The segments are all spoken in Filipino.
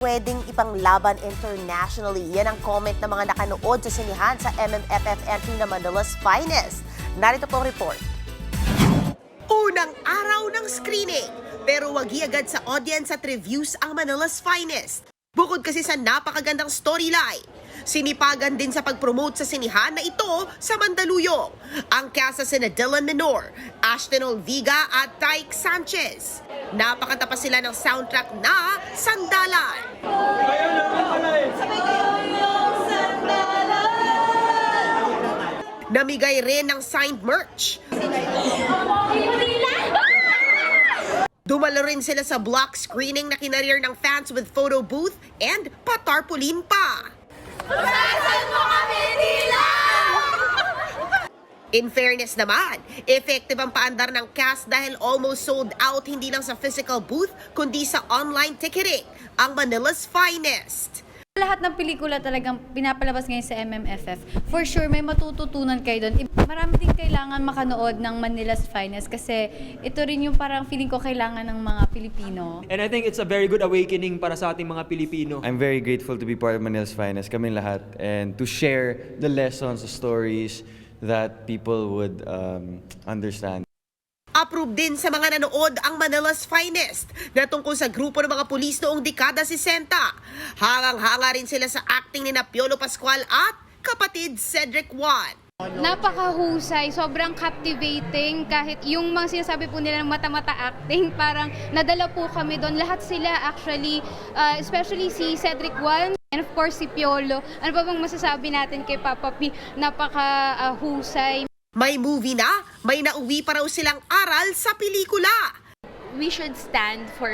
Pwedeng ipanglaban internationally. Yan ang comment ng mga nakanood sa sinihan sa MMFF entry na Manila's Finest. Narito po ang report. Unang araw ng screening, pero wag agad sa audience at reviews ang Manila's Finest. Bukod kasi sa napakagandang storyline, sinipagan din sa pag-promote sa sinihan na ito sa Mandaluyong. Ang cast sina Dylan Menor, Ashton Olviga at Tyke Sanchez. Napakatapas sila ng soundtrack na Sandalan. Namigay rin ng signed merch. Dumalo rin sila sa block screening na kinarir ng fans with photo booth and patarpulin pa. In fairness naman, effective ang paandar ng cast dahil almost sold out hindi lang sa physical booth kundi sa online ticketing, ang Manila's Finest. Lahat ng pelikula talagang pinapalabas ngayon sa MMFF. For sure, may matututunan kayo doon. Marami din kailangan makanood ng Manila's Finest kasi ito rin yung parang feeling ko kailangan ng mga Pilipino. And I think it's a very good awakening para sa ating mga Pilipino. I'm very grateful to be part of Manila's Finest, kaming lahat, and to share the lessons, the stories that people would understand. Approved din sa mga nanood ang Manila's Finest na tungkol sa grupo ng mga pulis noong dekada 60. Hangang-hanga rin sila sa acting ni Piolo Pascual at kapatid Cedric Juan. Napakahusay, sobrang captivating, kahit yung mga sinasabi po nila ng mata-mata acting, parang nadala po kami doon. Lahat sila actually, especially si Cedric Juan and of course si Piolo. Ano ba bang masasabi natin kay Papa P? Napakahusay. May movie na, may nauwi pa raw silang aral sa pelikula. We should stand for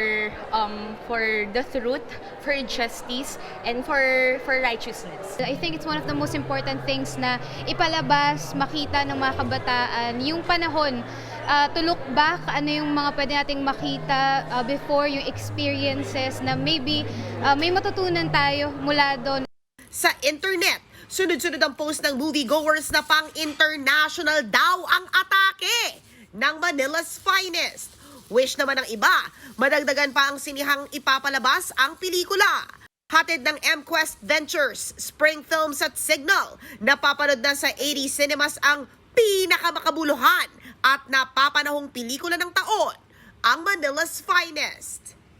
the truth, for justice, and for righteousness. I think it's one of the most important things na ipalabas, makita ng mga kabataan yung panahon. To look back, ano yung mga pwede nating makita before, yung experiences na maybe may matutunan tayo mula doon. Sa internet, sunod-sunod ang post ng moviegoers na pang-international daw ang atake ng Manila's Finest. Wish naman ng iba, madagdagan pa ang sinihang ipapalabas ang pelikula. Hatid ng MQuest Ventures, Spring Films at Signal, napapanood na sa 80 cinemas ang pinakamakabuluhan at napapanahong pelikula ng taon, ang Manila's Finest.